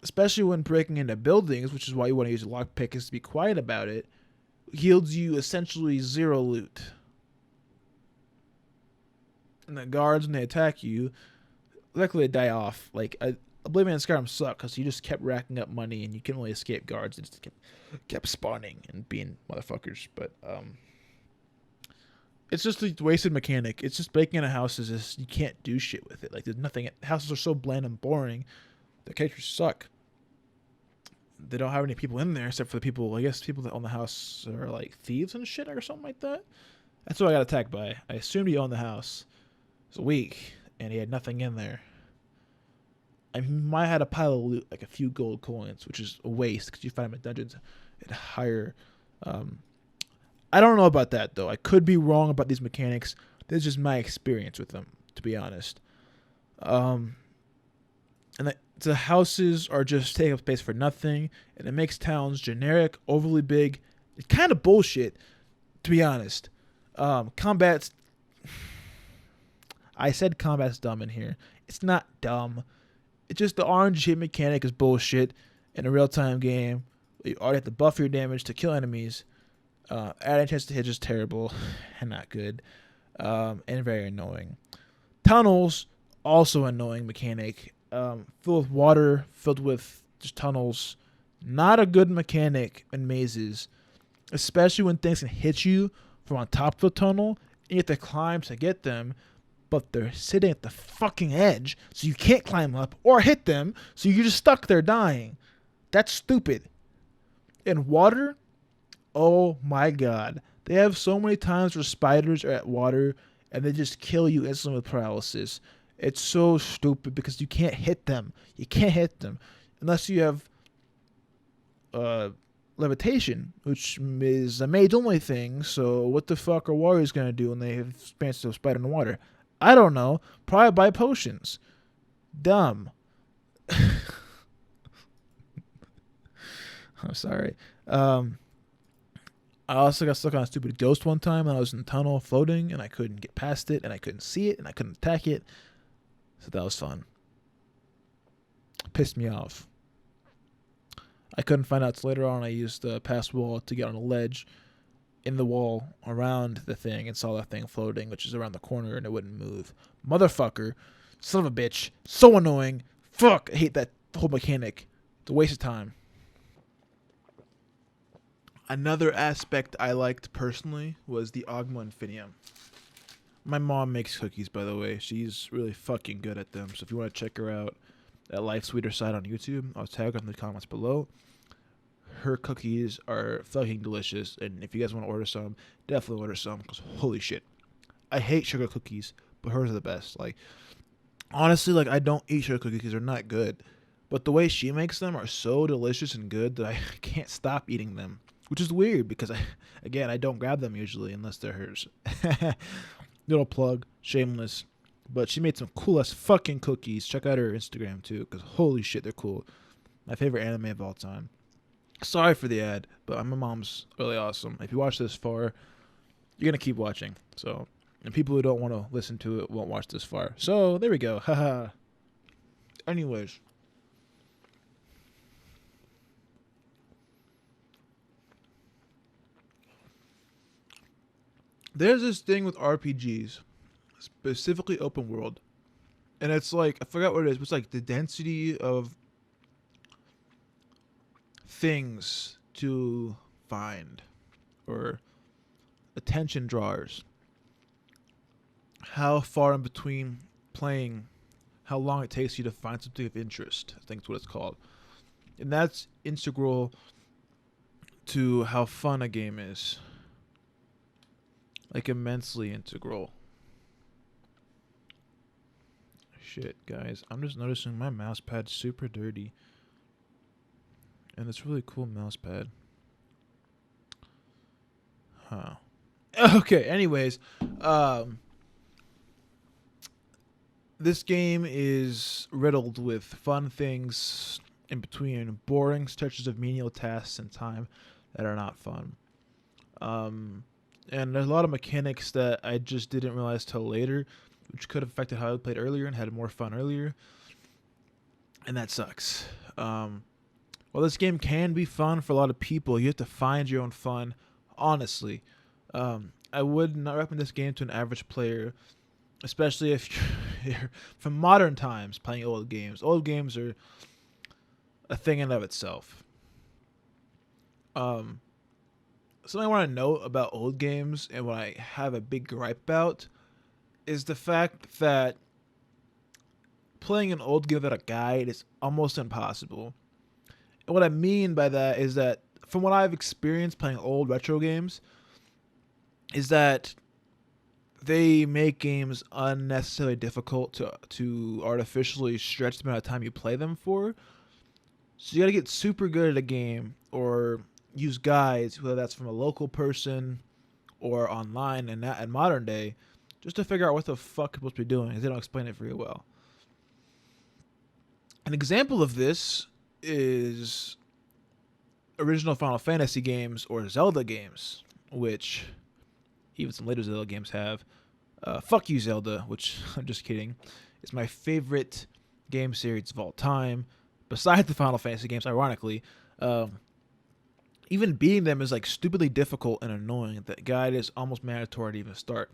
Especially when breaking into buildings, which is why you want to use a lockpick, is to be quiet about it, yields you essentially zero loot. And the guards, when they attack you, luckily they die off. Like, Oblivion and Skyrim suck because you just kept racking up money and you couldn't really escape guards. It just kept spawning and being motherfuckers. But It's just a wasted mechanic. It's just breaking a house is just you can't do shit with it. Like there's nothing. Houses are so bland and boring. The characters suck. They don't have any people in there except for the people. I guess people that own the house are like thieves and shit or something like that. That's what I got attacked by. I assumed he owned the house. It was weak and he had nothing in there. I might have had a pile of loot, like a few gold coins, which is a waste because you find them in dungeons at higher. I don't know about that though. I could be wrong about these mechanics. This is just my experience with them, to be honest. And the houses are just taking up space for nothing, and it makes towns generic, overly big. It's kind of bullshit, to be honest. Combat's. I said combat's dumb in here. It's not dumb. It's just the orange hit mechanic is bullshit in a real-time game. You already have to buff your damage to kill enemies. Adding chance to hit is terrible and not good. And very annoying. Tunnels, also annoying mechanic. Filled with water, filled with just tunnels. Not a good mechanic in mazes. Especially when things can hit you from on top of the tunnel. And you have to climb to get them. But they're sitting at the fucking edge. So you can't climb up or hit them. So you're just stuck there dying. That's stupid. In water, oh my god. They have so many times where spiders are at water and they just kill you instantly with paralysis. It's so stupid because you can't hit them. You can't hit them unless you have levitation, which is a mage only thing. So what the fuck are warriors gonna do when they have experience to a spider in the water? I don't know. Probably buy potions. Dumb. I'm sorry. I also got stuck on a stupid ghost one time when I was in the tunnel floating and I couldn't get past it and I couldn't see it and I couldn't attack it. So that was fun. Pissed me off. I couldn't find out till later on. I used the pass wall to get on a ledge in the wall around the thing and saw that thing floating, which is around the corner, and it wouldn't move. Motherfucker. Son of a bitch. So annoying. Fuck. I hate that whole mechanic. It's a waste of time. Another aspect I liked personally was the Ogma Infinium. My mom makes cookies, by the way. She's really fucking good at them. So if you want to check her out at Life Sweeter Side on YouTube, I'll tag her in the comments below. Her cookies are fucking delicious. And if you guys want to order some, definitely order some. Because holy shit. I hate sugar cookies, but hers are the best. Like, honestly, like I don't eat sugar cookies because they're not good. But the way she makes them are so delicious and good that I can't stop eating them. Which is weird because, I don't grab them usually unless they're hers. Little plug, shameless. But she made some cool ass fucking cookies. Check out her Instagram too because holy shit, they're cool. My favorite anime of all time. Sorry for the ad, but my mom's really awesome. If you watch this far, you're going to keep watching. So, and people who don't want to listen to it won't watch this far. So, there we go. Haha. Anyways. There's this thing with RPGs, specifically open world, and it's like, I forgot what it is, but it's like the density of things to find, or attention drawers. How far in between playing, how long it takes you to find something of interest, I think is what it's called. And that's integral to how fun a game is. Like immensely integral. Shit, guys. I'm just noticing my mouse pad's super dirty. And it's really cool mouse pad. Huh. Okay, anyways. This game is riddled with fun things in between boring stretches of menial tasks and time that are not fun. And there's a lot of mechanics that I just didn't realize till later, which could have affected how I played earlier and had more fun earlier. And that sucks. While this game can be fun for a lot of people, you have to find your own fun, honestly. I would not recommend this game to an average player, especially if you're from modern times playing old games. Old games are a thing in and of itself. something I want to note about old games and what I have a big gripe about is the fact that playing an old game without a guide is almost impossible. And what I mean by that is that from what I've experienced playing old retro games, is that they make games unnecessarily difficult to artificially stretch the amount of time you play them for. So you got to get super good at a game or use guides, whether that's from a local person or online and in modern day, just to figure out what the fuck you're supposed to be doing, because they don't explain it very well. An example of this is original Final Fantasy games or Zelda games, which even some later Zelda games have. Fuck you, Zelda, which I'm just kidding. It's my favorite game series of all time, besides the Final Fantasy games, ironically. Even beating them is like stupidly difficult and annoying. That guide is almost mandatory to even start.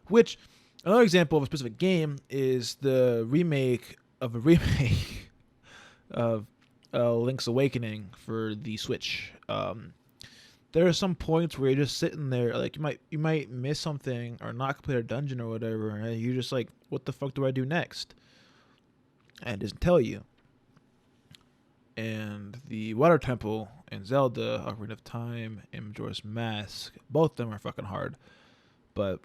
Which, another example of a specific game is the remake of a remake of Link's Awakening for the Switch. There are some points where you're just sitting there, like you might miss something or not complete a dungeon or whatever, and you're just like, what the fuck do I do next? And it doesn't tell you. And the Water Temple and Zelda, Ocarina of Time, and Majora's Mask, both of them are fucking hard, but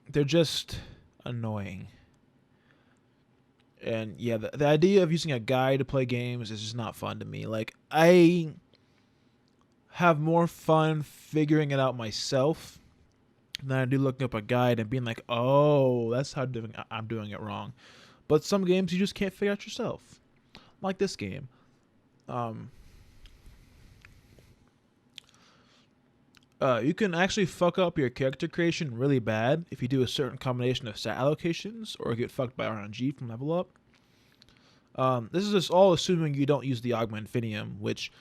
they're just annoying. And yeah, the idea of using a guide to play games is just not fun to me. Like, I have more fun figuring it out myself than I do looking up a guide and being like, oh, that's how I'm doing it wrong. But some games you just can't figure out yourself, like this game. You can actually fuck up your character creation really bad if you do a certain combination of stat allocations or get fucked by RNG from level up. This is just all assuming you don't use the Augma Infinium, which,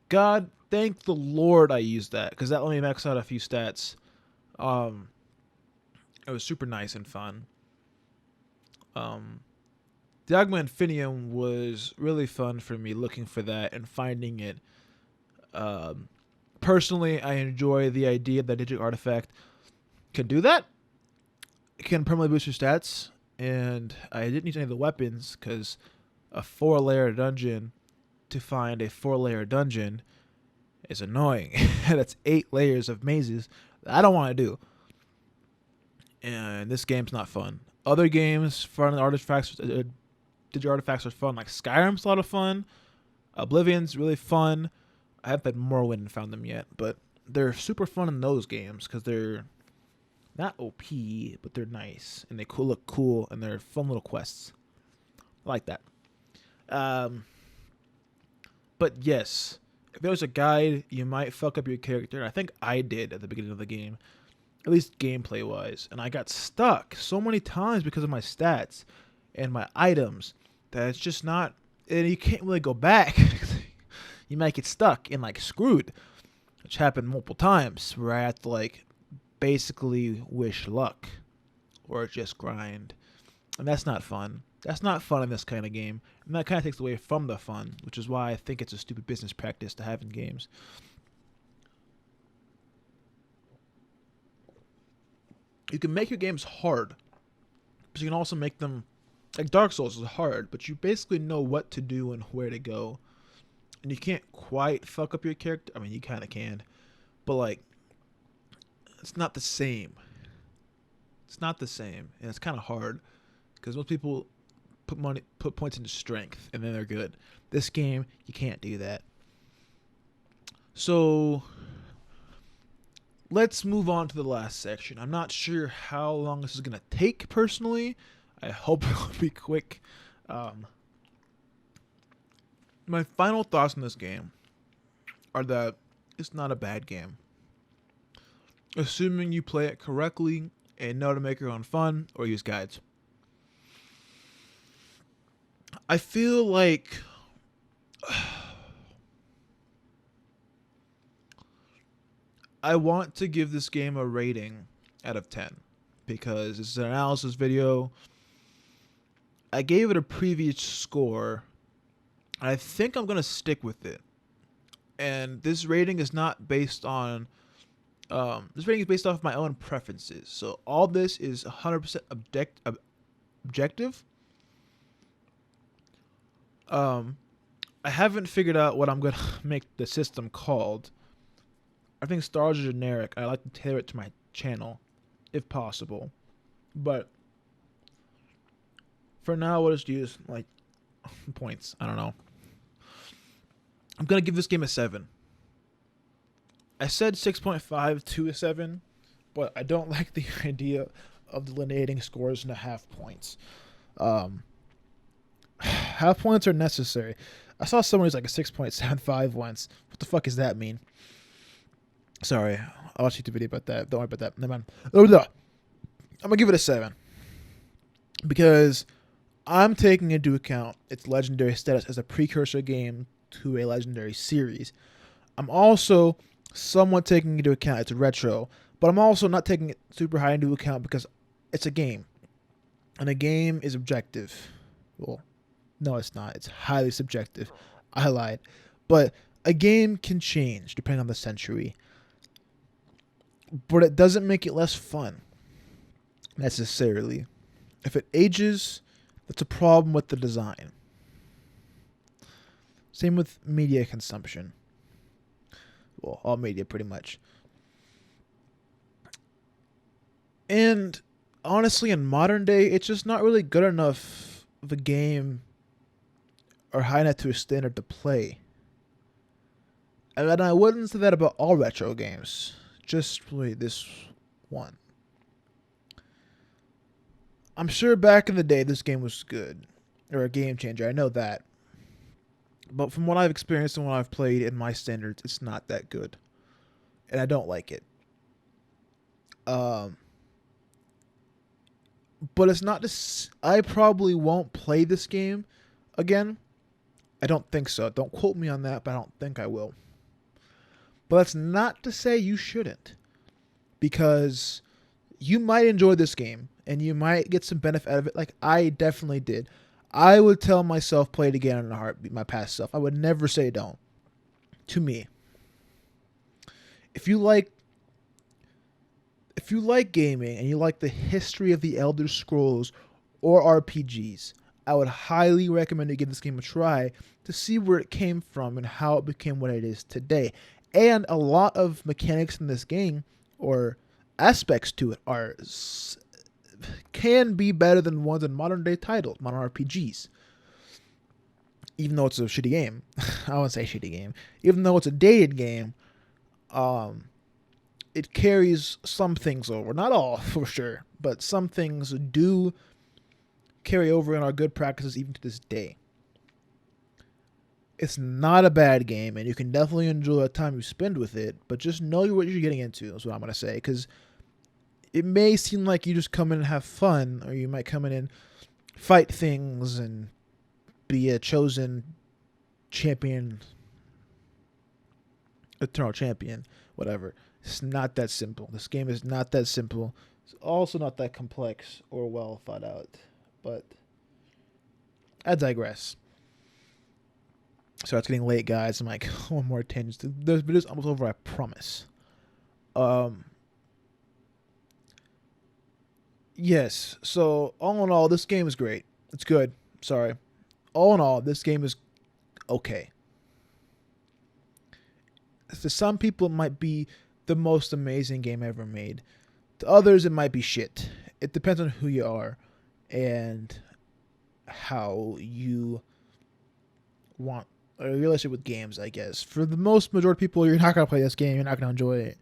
God, thank the Lord I used that, because that let me max out a few stats. It was super nice and fun. The Augma Infinium was really fun for me looking for that and finding it. Personally, I enjoy the idea that Digital Artifact can do that. It can permanently boost your stats, and I didn't use any of the weapons because a 4-layer dungeon to find a 4-layer dungeon is annoying. That's 8 layers of mazes that I don't want to do. And this game's not fun. Other games, fun artifacts, digital artifacts are fun. Like Skyrim's a lot of fun. Oblivion's really fun. I haven't played Morrowind and found them yet, but they're super fun in those games because they're not OP, but they're nice and they look cool and they're fun little quests. I like that. But yes, if there was a guide, you might fuck up your character. And I think I did at the beginning of the game, at least gameplay wise, and I got stuck so many times because of my stats and my items that it's just not, and you can't really go back. You might get stuck and like screwed, which happened multiple times where I had to like basically wish luck or just grind, and that's not fun. That's not fun in this kind of game, and that kind of takes away from the fun, which is why I think it's a stupid business practice to have in games. You can make your games hard, but you can also make them, like Dark Souls is hard, but you basically know what to do and where to go. And you can't quite fuck up your character. I mean, you kind of can, but like, it's not the same. It's not the same, and it's kind of hard because most people put points into strength, and then they're good. This game, you can't do that. So let's move on to the last section. I'm not sure how long this is gonna take. Personally, I hope it'll be quick. My final thoughts on this game are that it's not a bad game. Assuming you play it correctly and know how to make your own fun or use guides. I feel like I want to give this game a rating out of 10 because it's an analysis video. I gave it a previous score. I think I'm going to stick with it. And this rating is not based on This rating is based off my own preferences. So all this is 100% objective. I haven't figured out what I'm gonna make the system called. I think stars are generic. I like to tailor it to my channel, if possible. But for now, we'll just use like points. I don't know. I'm gonna give this game a 7. I said 6.5 to a 7, but I don't like the idea of delineating scores into half points. Half points are necessary. I saw someone who's like a 6.75 once. What the fuck does that mean? Sorry, I'll watch a video about that. Don't worry about that. Never mind. I'm gonna give it a 7 because I'm taking into account its legendary status as a precursor game to a legendary series. I'm also somewhat taking into account its retro, but I'm also not taking it super high into account because it's a game, and a game is objective. Well, no, it's not. It's highly subjective. I lied. But a game can change depending on the century, but it doesn't make it less fun necessarily. If it ages, that's a problem with the design. Same with media consumption. Well, all media pretty much. And honestly, in modern day, it's just not really good enough of a game or high enough to a standard to play. And I wouldn't say that about all retro games. Just really this one. I'm sure back in the day this game was good. Or a game changer, I know that. But from what I've experienced and what I've played in my standards, it's not that good. And I don't like it. But it's not just... I probably won't play this game again. I don't think so. Don't quote me on that, but I don't think I will. But that's not to say you shouldn't. Because you might enjoy this game, and you might get some benefit out of it, like I definitely did. I would tell myself play it again in a heartbeat, my past self. I would never say don't. To me. If you like gaming and you like the history of the Elder Scrolls or RPGs, I would highly recommend you give this game a try to see where it came from and how it became what it is today. And a lot of mechanics in this game, or aspects to it, can be better than ones in modern day titles, modern RPGs. Even though it's a shitty game. I wouldn't say shitty game. Even though it's a dated game, it carries some things over. Not all, for sure, but some things do carry over and are good practices even to this day. It's not a bad game, and you can definitely enjoy the time you spend with it, but just know what you're getting into, is what I'm going to say, because it may seem like you just come in and have fun, or you might come in and fight things and be a chosen champion, eternal champion, whatever. It's not that simple. This game is not that simple. It's also not that complex or well thought out, but I digress. So it's getting late, guys. I'm like, one more tangent. The video's almost over, I promise. Yes, so all in all, this game is great. It's good. Sorry. All in all, this game is okay. To some people, it might be the most amazing game ever made. To others, it might be shit. It depends on who you are and how you want a relationship with games, I guess. For the most majority of people, you're not going to play this game. You're not going to enjoy it.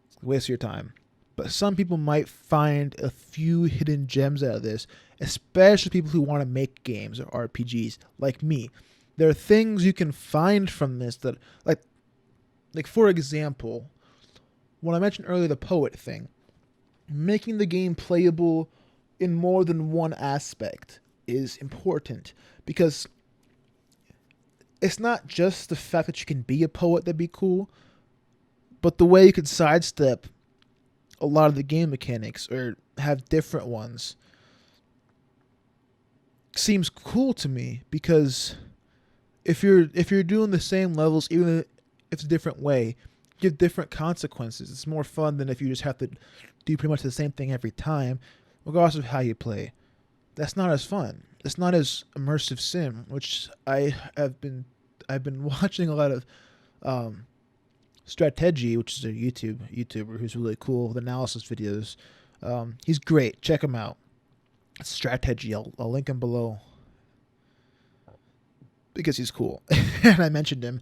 It's a waste of your time. But some people might find a few hidden gems out of this, especially people who want to make games or RPGs, like me. There are things you can find from this that, like for example, when I mentioned earlier the poet thing, making the game playable in more than one aspect is important, because it's not just the fact that you can be a poet that'd be cool, but the way you could sidestep a lot of the game mechanics or have different ones seems cool to me, because if you're doing the same levels, even if it's a different way, give different consequences. It's more fun than if you just have to do pretty much the same thing every time, regardless of how you play. That's not as fun. It's not as immersive sim, which I've been watching a lot of Strategy, which is a YouTuber who's really cool with analysis videos. He's great. Check him out. Strategy. I'll link him below because he's cool, and I mentioned him.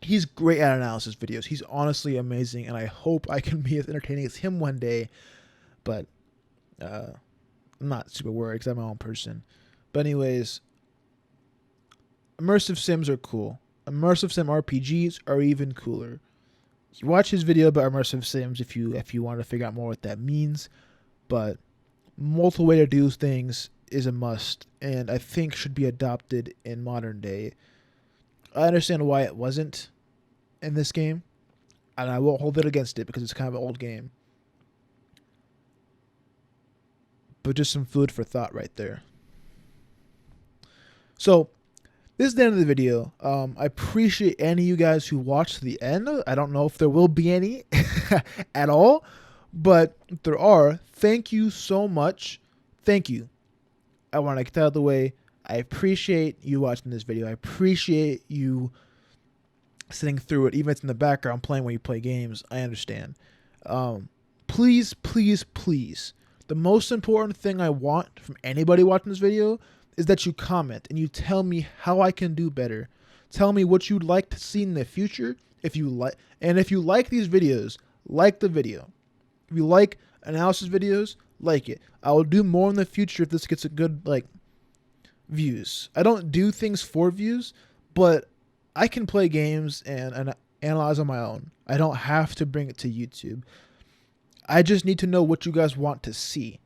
He's great at analysis videos. He's honestly amazing, and I hope I can be as entertaining as him one day. But I'm not super worried because I'm my own person. But anyways, immersive sims are cool. Immersive sim RPGs are even cooler. You watch his video about immersive sims if you want to figure out more what that means. But multiple way to do things is a must, and I think should be adopted in modern day. I understand why it wasn't in this game, and I won't hold it against it because it's kind of an old game. But just some food for thought right there. So, this is the end of the video. I appreciate any of you guys who watched to the end. I don't know if there will be any at all, but if there are, thank you so much. Thank you. I want to get that out of the way. I appreciate you watching this video. I appreciate you sitting through it, even if it's in the background playing when you play games. I understand. Please, please, please. The most important thing I want from anybody watching this video is that you comment and you tell me how I can do better. Tell me what you'd like to see in the future. If you like these videos, like the video. If you like analysis videos, like it. I will do more in the future if this gets a good views. I don't do things for views, but I can play games and analyze on my own. I don't have to bring it to YouTube. I just need to know what you guys want to see,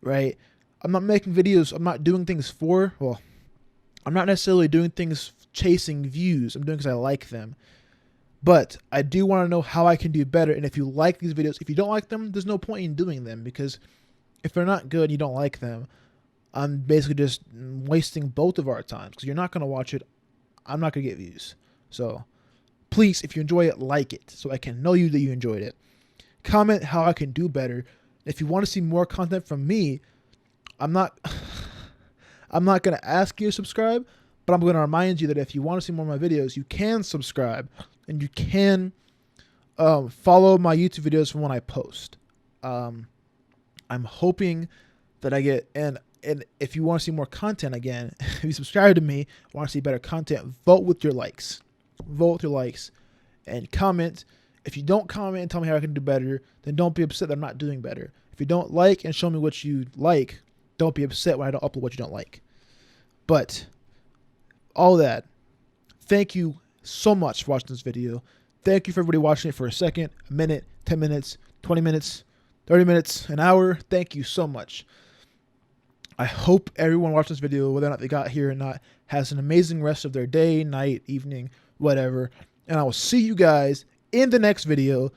right? I'm not making videos. I'm not doing things I'm not necessarily doing things chasing views. I'm doing because I like them. But I do want to know how I can do better. And if you like these videos, if you don't like them, there's no point in doing them, because if they're not good and you don't like them, I'm basically just wasting both of our times, because you're not going to watch it. I'm not going to get views. So please, if you enjoy it, like it so I can know you that you enjoyed it. Comment how I can do better. If you want to see more content from me, I'm not going to ask you to subscribe, but I'm going to remind you that if you want to see more of my videos, you can subscribe and you can follow my YouTube videos from when I post. I'm hoping that I get, and if you want to see more content again, if you subscribe to me, want to see better content, vote with your likes. Vote with your likes and comment. If you don't comment and tell me how I can do better, then don't be upset that I'm not doing better. If you don't like and show me what you like, don't be upset when I don't upload what you don't like. But all that, thank you so much for watching this video. Thank you for everybody watching it for a second, a minute, 10 minutes, 20 minutes, 30 minutes, an hour. Thank you so much. I hope everyone watching this video, whether or not they got here or not, has an amazing rest of their day, night, evening, whatever. And I will see you guys in the next video.